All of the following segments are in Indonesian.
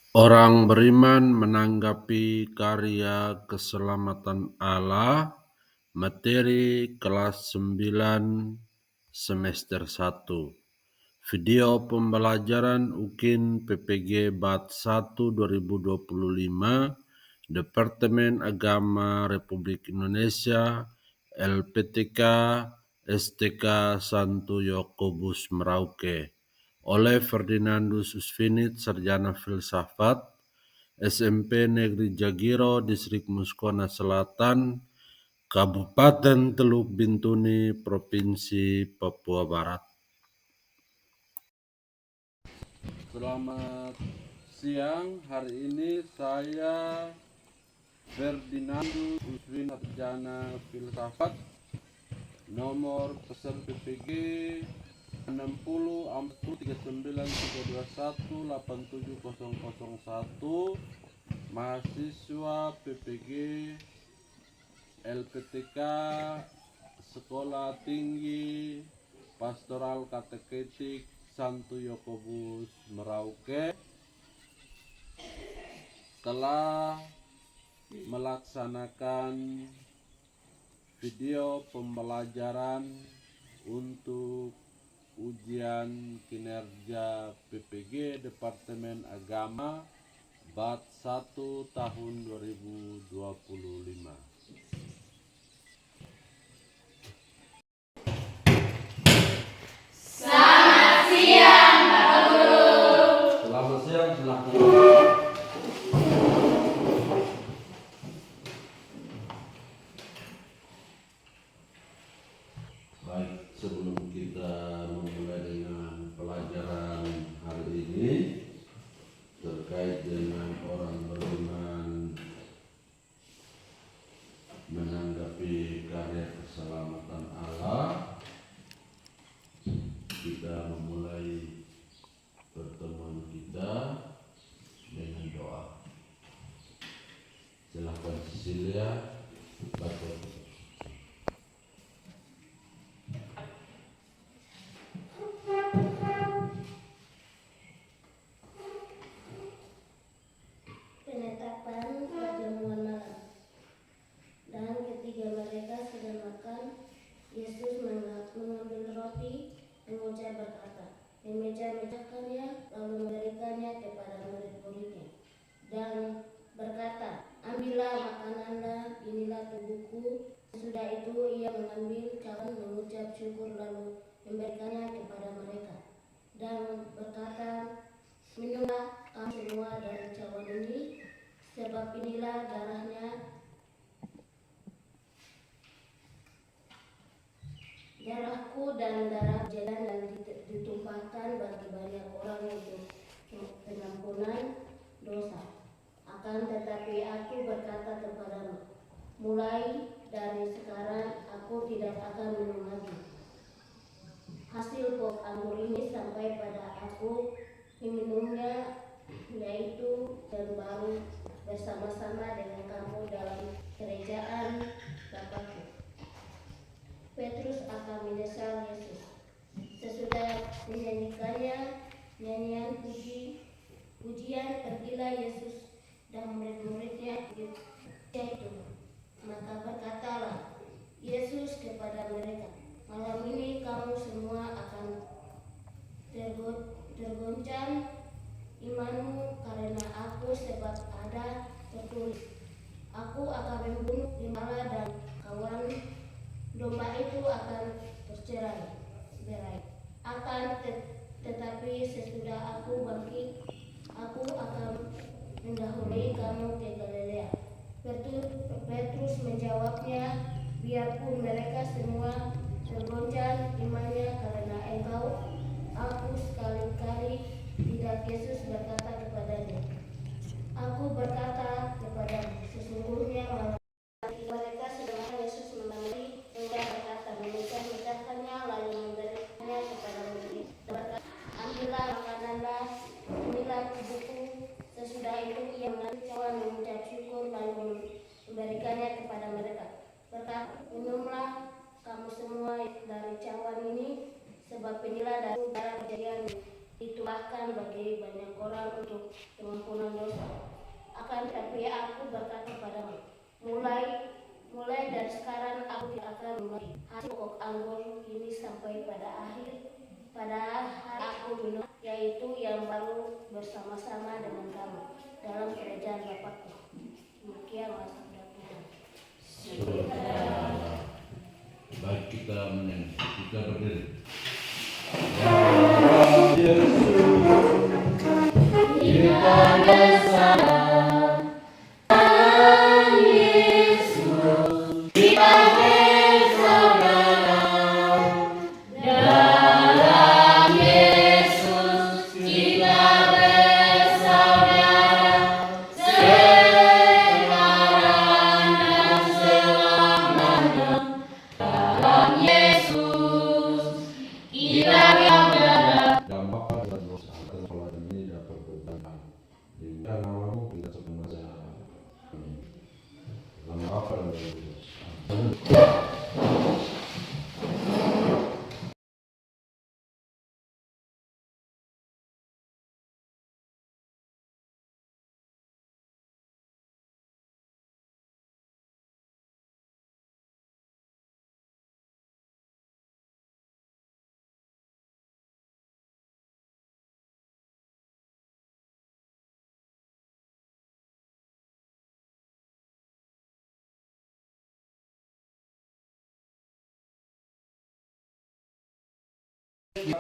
Orang beriman menanggapi karya keselamatan Allah, materi kelas 9 semester 1. Video pembelajaran UKIN PPG Bat 1 2025, Departemen Agama Republik Indonesia, LPTK, STK Santo Yakobus Merauke, oleh Ferdinandus Usfinit, Sarjana Filsafat, SMP Negeri Jagiro, Distrik Muskona Selatan, Kabupaten Teluk Bintuni, Provinsi Papua Barat. Selamat siang, hari ini saya Ferdinandus Usfinit, Sarjana Filsafat, nomor peserta PPG 60-39-321-87001, mahasiswa PPG LPTK Sekolah Tinggi Pastoral Kateketik Santo Yakobus Merauke telah melaksanakan video pembelajaran untuk ujian kinerja PPG Departemen Agama Bat 1 tahun 2025. Selamat siang, silakan. Baik, sebelum kita memulai dengan pelajaran hari ini terkait dengan orang beriman menanggapi karya keselamatan Allah, kita memulai pertemuan kita dengan doa. Silakan Cecilia baca. Penetapan perjamuan malam. Dan ketika mereka sedang makan, Yesus mengambil roti, mengucap berkata, memeja-mejakannya, lalu memberikannya kepada murid-muridnya, dan berkata, ambillah makananlah, inilah tubuhku. Sesudah itu ia mengambil cawan, mengucap syukur, lalu memberikannya kepada mereka, dan berkata, minumlah kamu semua dari cawan ini, sebab inilah darahnya, darahku dan darah jalan yang ditumpahkan bagi banyak orang untuk pengampunan dosa. Akan tetapi aku berkata kepadamu, mulai dari sekarang aku tidak akan minum lagi hasil pok anggur ini sampai pada aku meminumnya, yaitu dan baru bersama-sama dengan kamu dalam kerajaan Bapakku. Petrus akan menyesal Yesus. Sesudah menyanyikannya nyanyian pujian, pergilah Yesus dan murid-muridnya itu. Maka berkatalah Yesus kepada mereka, malam ini kamu semua akan tergoncang imanmu karena aku, sebab ada tertulis, aku akan membunuh gembala dan kawan domba itu akan bercerai-berai. Tetapi sesudah aku bangkit, aku akan mendahului kamu ke Galilea. Petrus menjawabnya, biarpun mereka semua tergoncang imannya karena engkau, aku sekali-kali tidak. Yesus berkata kepadanya, aku berkata kepadamu, sesungguhnya malam mereka sedang Yesus mengambil engkau berkata, memecah-mecahkannya, lalu memberikannya kepada murid. Berkata, ambillah makananlah, inilah tubuhku. Sesudah itu ia mengambil cawan, mengucap syukur, lalu memberikannya kepada mereka. Berkata, minumlah kamu semua dari cawan ini, sebab inilah darah perjanjian dituahkan bagi banyak orang untuk pengampunan dosa. Akan tetapi aku berkata padamu, mulai dari sekarang aku tidak akan memiliki hasil pokok anggur ini sampai pada hari aku minum, yaitu yang baru bersama-sama dengan kamu dalam kerajaan Bapakku. Demikian sabda Tuhan. Baik, kita menyanyi, kita berdiri.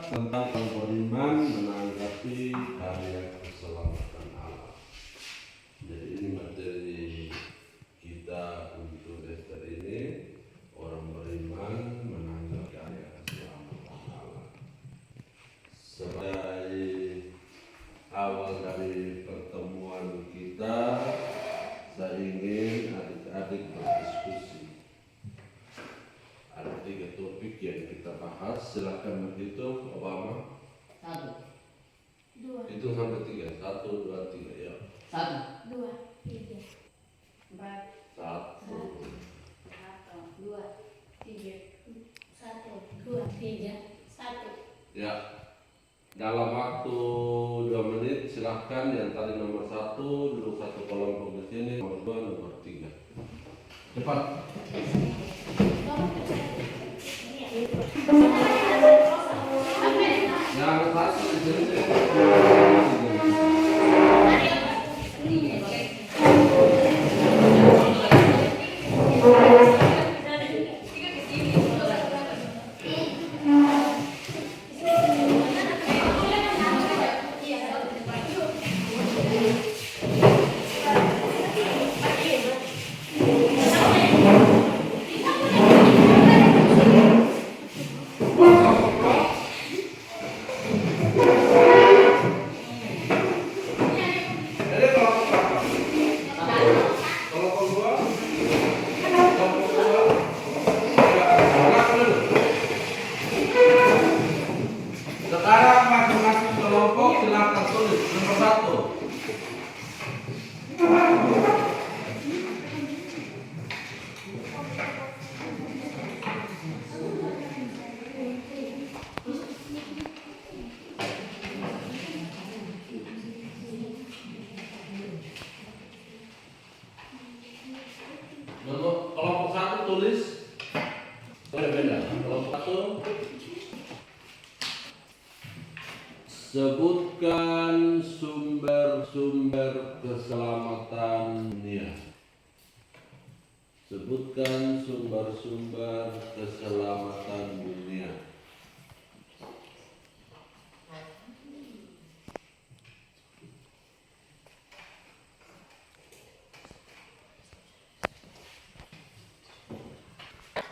Tentang beriman menanggapi karya keselamatan Allah. Jadi ini materi kita untuk Ester ini, orang beriman menanggapi karya keselamatan Allah. Sebagai awal dari pertemuan kita, saya ingin adik-adik berdiskusi. Ada 3 topik yang kita bahas, silakan berhitung. Obama 1, 2, hitung sampai 3. 1, 2, 3 ya. 1, 2, 3, 4, 1, 2, 3, 1, 2, 3, 1. ya. Dalam waktu 2 menit silakan yang tadi nomor 1 duduk satu kelompok di sini, nomor 2, nomor 3. Cepat. Yang satu di sini. Sekarang masing-masing kelompok silakan tulis nomor 1. Kelompok 1 tulis beda-beda. Kelompok 1 sebutkan sumber-sumber keselamatan dunia. Sebutkan sumber-sumber keselamatan dunia.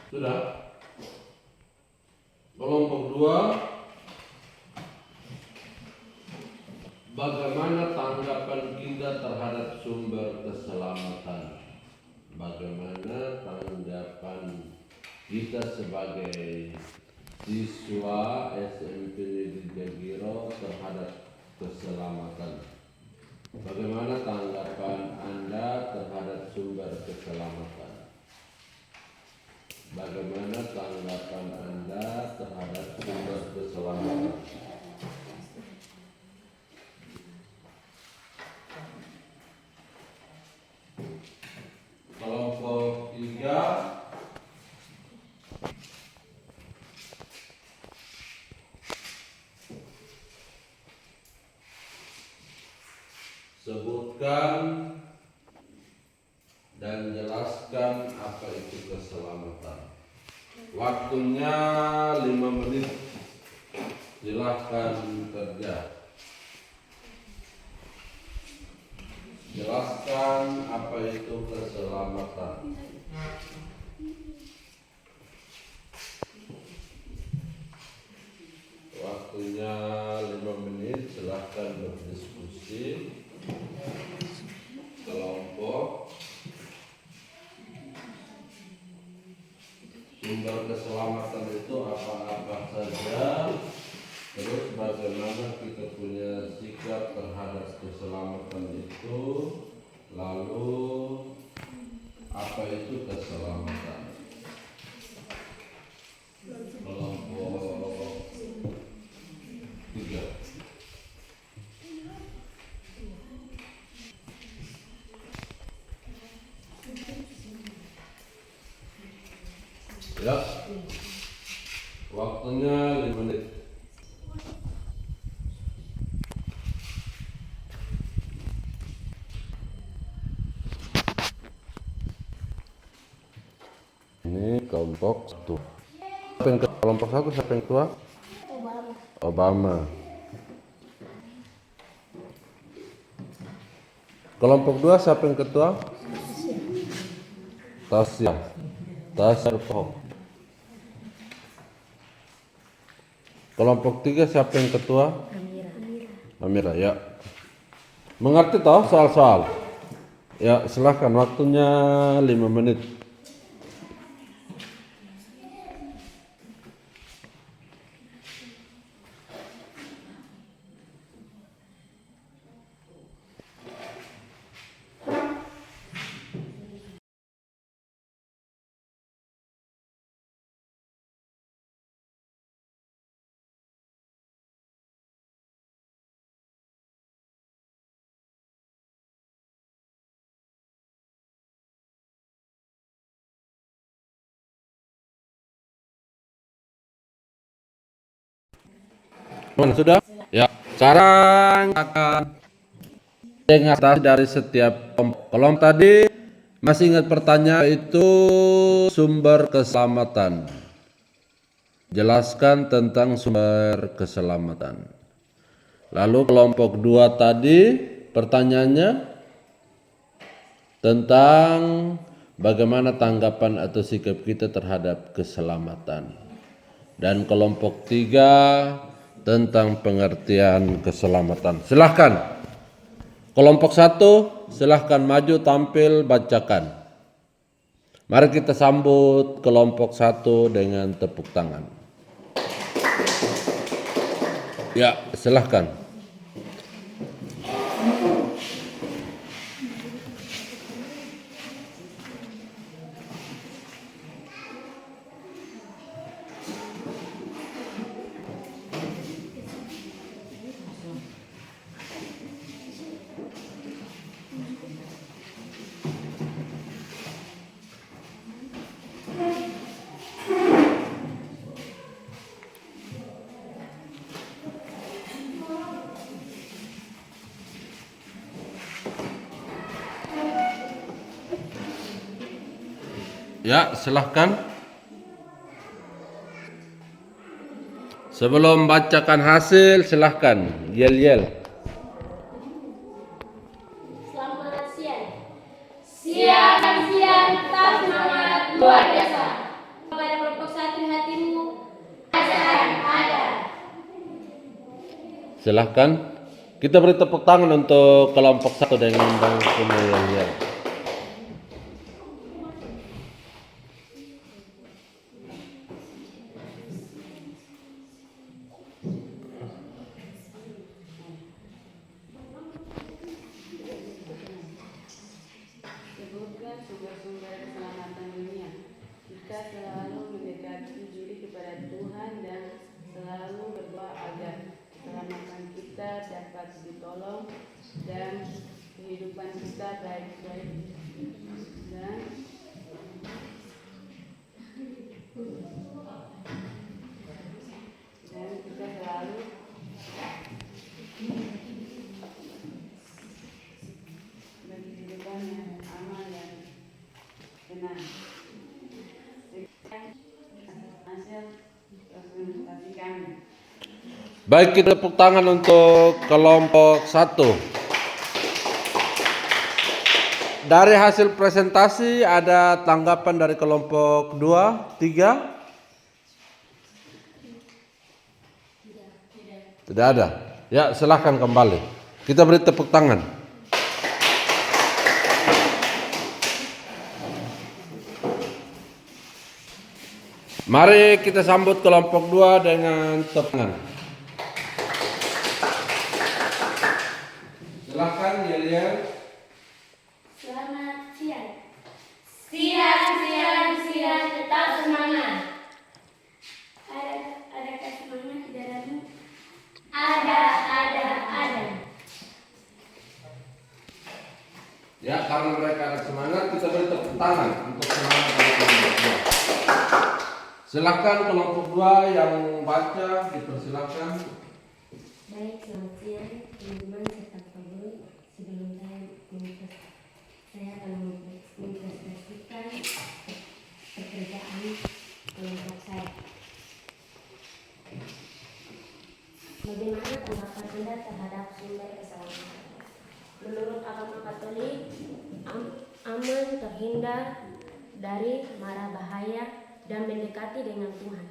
Sudah? Kelompok 2, bagaimana tanggapan kita terhadap sumber keselamatan? Bagaimana tanggapan kita sebagai siswa SMP Negeri Jagiro terhadap keselamatan? Bagaimana tanggapan Anda terhadap sumber keselamatan? Bagaimana tanggapan Anda terhadap sumber keselamatan? Sebutkan dan jelaskan apa itu keselamatan. Waktunya 5 menit. Silahkan kerja. Jelaskan apa itu keselamatan. Waktunya 5 menit. Silahkan berdiskusi. Kelompok. Sumber keselamatan itu apa-apa saja. Terus bagaimana kita punya sikap terhadap keselamatan itu. Lalu apa itu keselamatan. Kelompok 3. Ya, waktunya 5 menit. Ini kelompok 1. Kelompok 1 siapa yang ketua? Obama. Kelompok 2 siapa yang ketua? Tasya. Tasya Pok. Kelompok 3 siapa yang ketua? Amira, ya. Mengerti toh soal-soal? Ya, silahkan waktunya 5 menit. Mana sudah? Ya. Sekarang akan dengar dari setiap kelompok tadi. Masih ingat pertanyaan itu sumber keselamatan. Jelaskan tentang sumber keselamatan. Lalu kelompok 2 tadi pertanyaannya tentang bagaimana tanggapan atau sikap kita terhadap keselamatan. Dan kelompok 3 tentang pengertian keselamatan. Silahkan. Kelompok 1 silahkan maju tampil bacakan. Mari kita sambut kelompok 1 dengan tepuk tangan. Ya, silahkan. Ya, silahkan. Sebelum bacakan hasil, silahkan yel-yel. Selamat siang. Siang tetap semangat luar biasa. Pada kelompok 1 hatimu ada. Silahkan. Kita beri tepuk tangan untuk kelompok 1 dengan Bang Kuno yel-yel. Sebutkan sumber-sumber keselamatan dunia. Kita selalu mendekati diri kepada Tuhan dan selalu berdoa agar keselamatan kita dapat ditolong dan kehidupan kita baik-baik dan kita selalu Baik, kita tepuk tangan untuk kelompok 1. Dari hasil presentasi ada tanggapan dari kelompok 2, 3? Tidak ada. Ya, silahkan kembali. Kita beri tepuk tangan. Mari kita sambut kelompok 2 dengan tepuk tangan. Silahkan Yelian. Selamat siang. Siang, tetap semangat. Adakah semangat di dalammu? Ada. Ya, karena mereka ada semangat, kita beri tepuk tangan untuk semangat dari kelompok 2. Silahkan kelompok 2 yang baca, dipersilahkan. Baik, selamat siang teman-teman serta Pak Guru. Sebelum saya akan mempresentasikan pekerjaan kelompok saya. Bagaimana tanggapan Anda terhadap sumber keselamatan? Menurut agama Katolik, aman terhindar dari mara bahaya dan mendekati dengan Tuhan.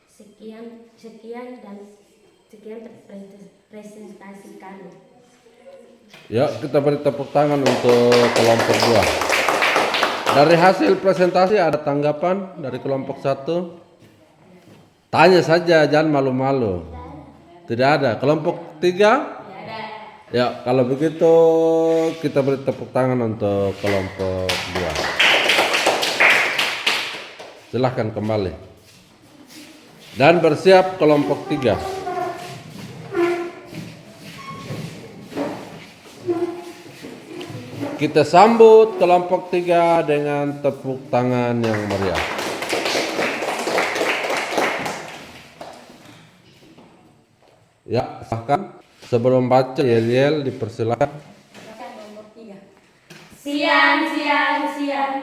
Sekian presentasi kami. Ya, kita beri tepuk tangan untuk kelompok 2. Dari hasil presentasi ada tanggapan dari kelompok 1? Tanya saja, jangan malu-malu. Tidak ada. Kelompok 3? Ya, kalau begitu kita beri tepuk tangan untuk kelompok 2. Silahkan kembali. Dan bersiap kelompok 3. Kita sambut kelompok 3 dengan tepuk tangan yang meriah. Ya, silahkan. Sebelum baca, Yeliel dipersilakan. Nomor 3. Siang,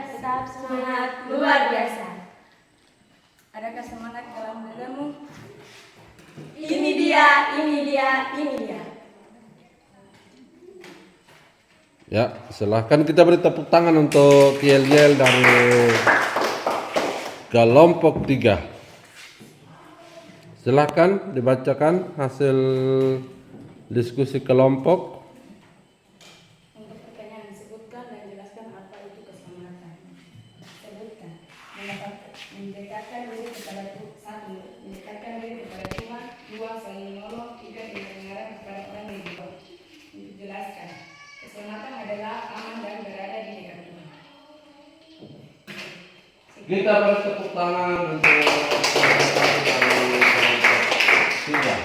tetap semangat luar biasa. Adakah semangat dalam dirimu? Ini dia. Ya, silahkan kita beri tepuk tangan untuk Yeliel dari kelompok 3. Silahkan dibacakan hasil diskusi kelompok. Untuk pertanyaan, sebutkan dan jelaskan apa itu keselamatan. Sebutkan. Mendekatkan diri kepada Tuhan. 1. Mendekatkan diri kepada Tuhan. 2. Saling menolong. 3. Dengar kepada orang yang dibuat. Jelaskan. Keselamatan adalah aman dan berada di dekat Tuhan. Kita beri tepuk tangan untuk kelompok 3.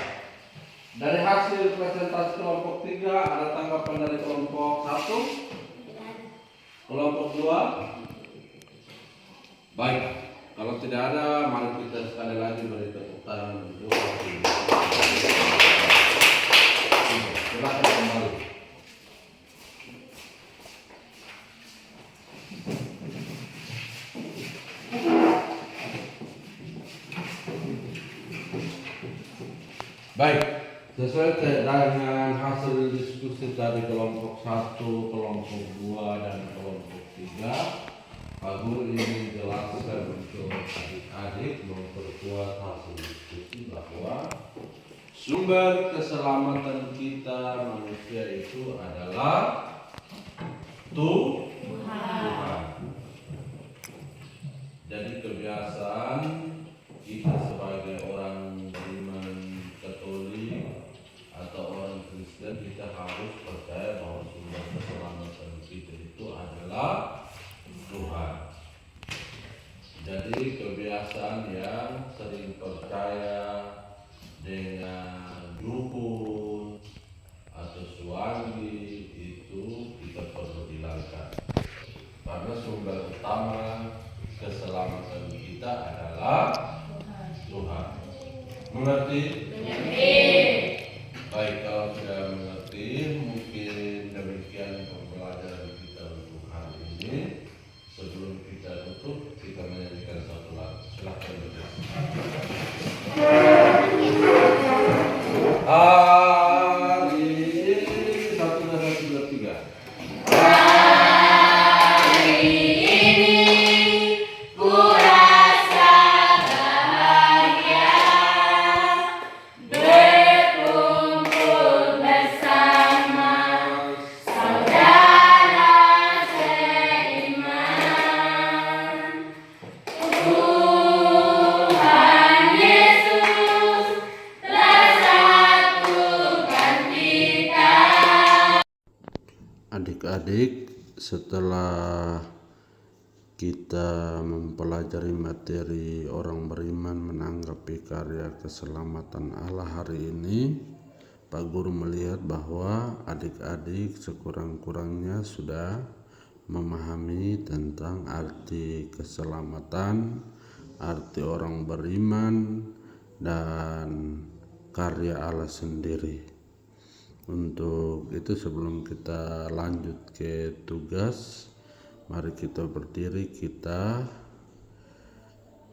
Dari hasil presentasi kelompok 3 ada tanggapan dari kelompok 1, kelompok 2. Baik, kalau tidak ada, mari kita sekali lagi beri tepuk tangan untuk kelompok 3. Silakan kembali. Baik, sesuai dengan hasil diskusi dari kelompok 1, kelompok 2, dan kelompok 3, Pak Guru ingin jelaskan untuk adik-adik memperkuat hasil diskusi bahwa sumber keselamatan kita manusia itu adalah Tuhan. Jadi kebiasaan kita sebagai orang beriman Katolik atau orang Kristen, kita harus percaya bahwa sumber keselamatan kita itu adalah Tuhan. Jadi kebiasaan yang sering percaya dengan dukun atau suami itu kita perlu hilangkan, karena sumber utama keselamatan kita adalah Tuhan. Mengerti? Baik, kalau sudah mengerti, mungkin demikian pembelajaran kita untuk hari ini. Adik-adik, setelah kita mempelajari materi orang beriman menanggapi karya keselamatan Allah hari ini, Pak Guru melihat bahwa adik-adik sekurang-kurangnya sudah memahami tentang arti keselamatan, arti orang beriman, dan karya Allah sendiri. Untuk itu sebelum kita lanjut ke tugas, mari kita berdiri, kita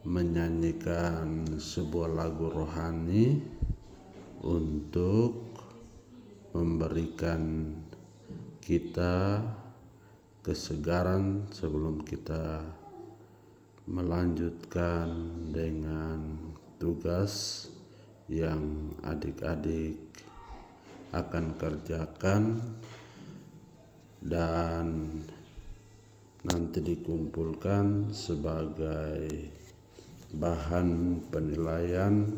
menyanyikan sebuah lagu rohani untuk memberikan kita kesegaran sebelum kita melanjutkan dengan tugas yang adik-adik akan kerjakan dan nanti dikumpulkan sebagai bahan penilaian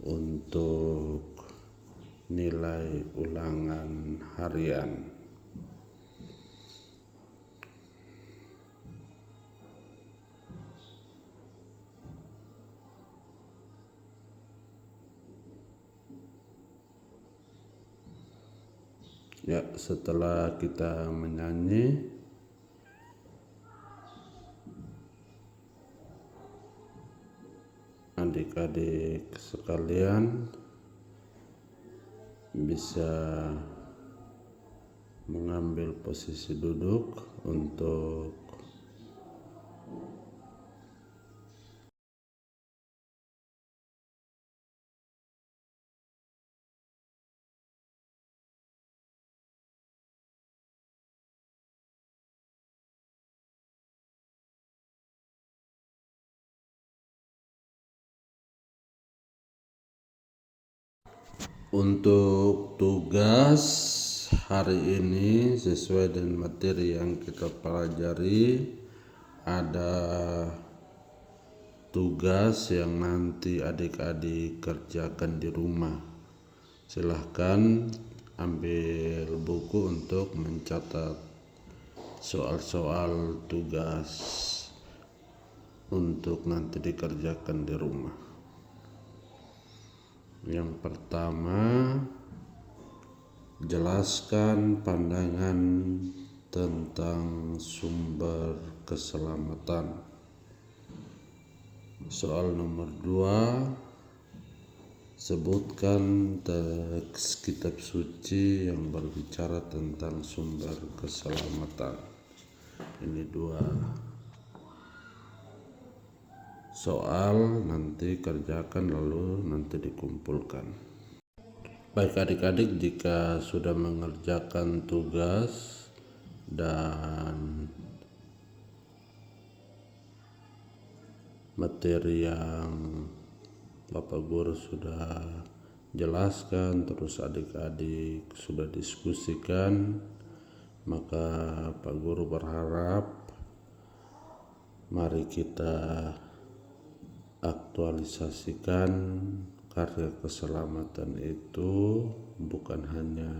untuk nilai ulangan harian. Ya, setelah kita menyanyi, adik-adik sekalian bisa mengambil posisi duduk untuk untuk tugas hari ini sesuai dengan materi yang kita pelajari. Ada tugas yang nanti adik-adik kerjakan di rumah. Silahkan ambil buku untuk mencatat soal-soal tugas untuk nanti dikerjakan di rumah. Yang pertama, jelaskan pandangan tentang sumber keselamatan. Soal nomor 2, sebutkan teks kitab suci yang berbicara tentang sumber keselamatan. Ini 2 soal, nanti kerjakan lalu nanti dikumpulkan. Baik adik-adik, jika sudah mengerjakan tugas dan materi yang Bapak Guru sudah jelaskan, terus adik-adik sudah diskusikan, maka Pak Guru berharap mari kita aktualisasikan karya keselamatan itu bukan hanya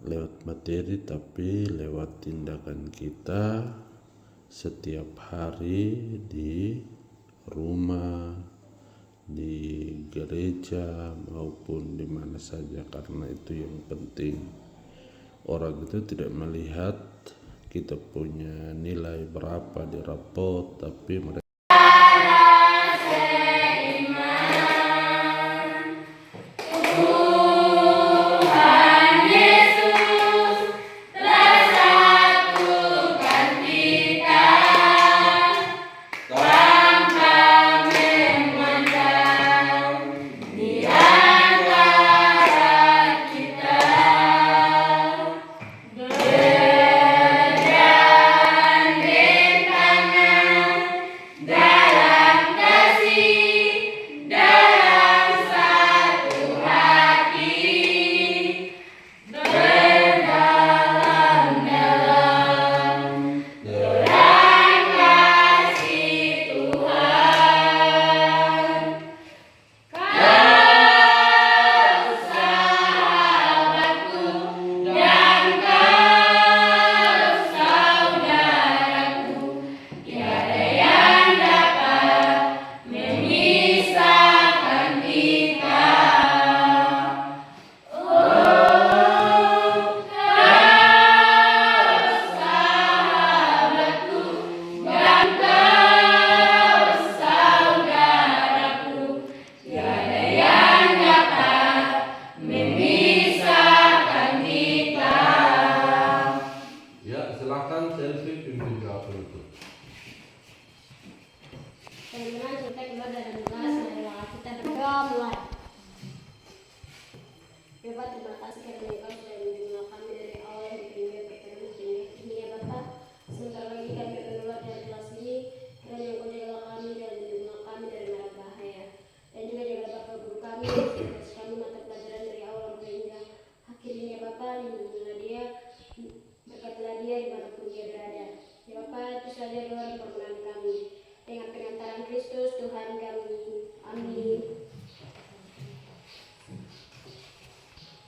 lewat materi, tapi lewat tindakan kita setiap hari di rumah, di gereja, maupun di mana saja, karena itu yang penting. Orang itu tidak melihat kita punya nilai berapa di rapot, tapi mereka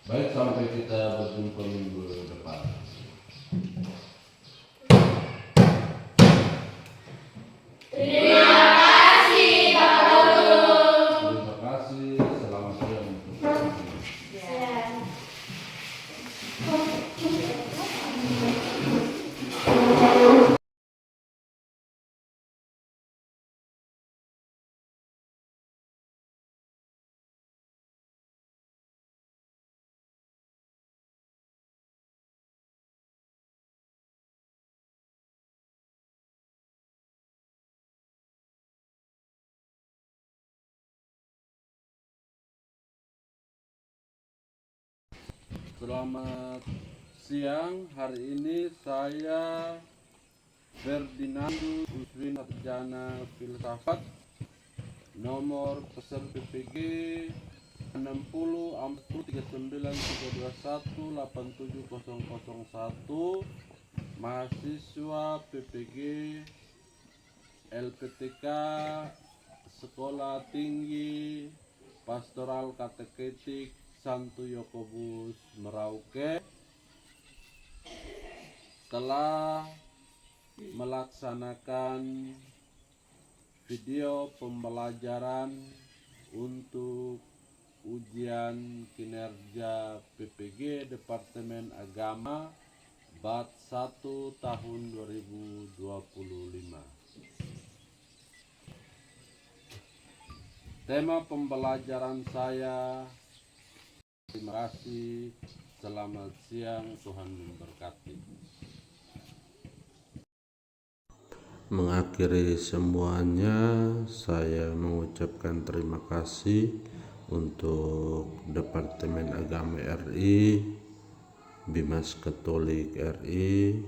Baik, sampai kita berjumpa minggu depan. Terima kasih, selamat siang untuk semua. Selamat siang, hari ini saya Ferdinandus Uswin Sarjana Filsafat, nomor pesan PPG 60 mahasiswa PPG LPTK Sekolah Tinggi Pastoral Kateketik Santo Yakobus Merauke telah melaksanakan video pembelajaran untuk ujian kinerja PPG Departemen Agama Bat 1 tahun 2025. Tema pembelajaran saya, terima kasih, selamat siang, Tuhan memberkati. Mengakhiri semuanya, saya mengucapkan terima kasih untuk Departemen Agama RI, Bimas Katolik RI,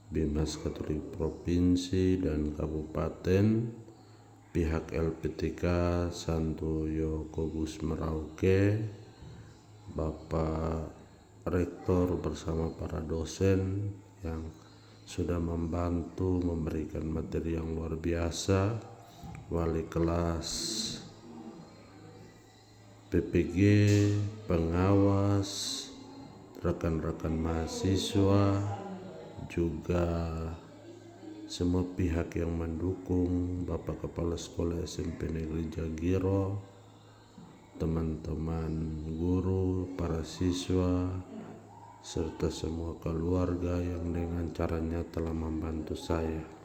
Bimas Katolik Provinsi dan Kabupaten, pihak LPTK Santo Yakobus Merauke, Bapak Rektor bersama para dosen yang sudah membantu memberikan materi yang luar biasa, wali kelas PPG, pengawas, rekan-rekan mahasiswa, juga semua pihak yang mendukung, Bapak Kepala Sekolah SMP Negeri Jagiro, teman-teman guru, para siswa, serta semua keluarga yang dengan caranya telah membantu saya.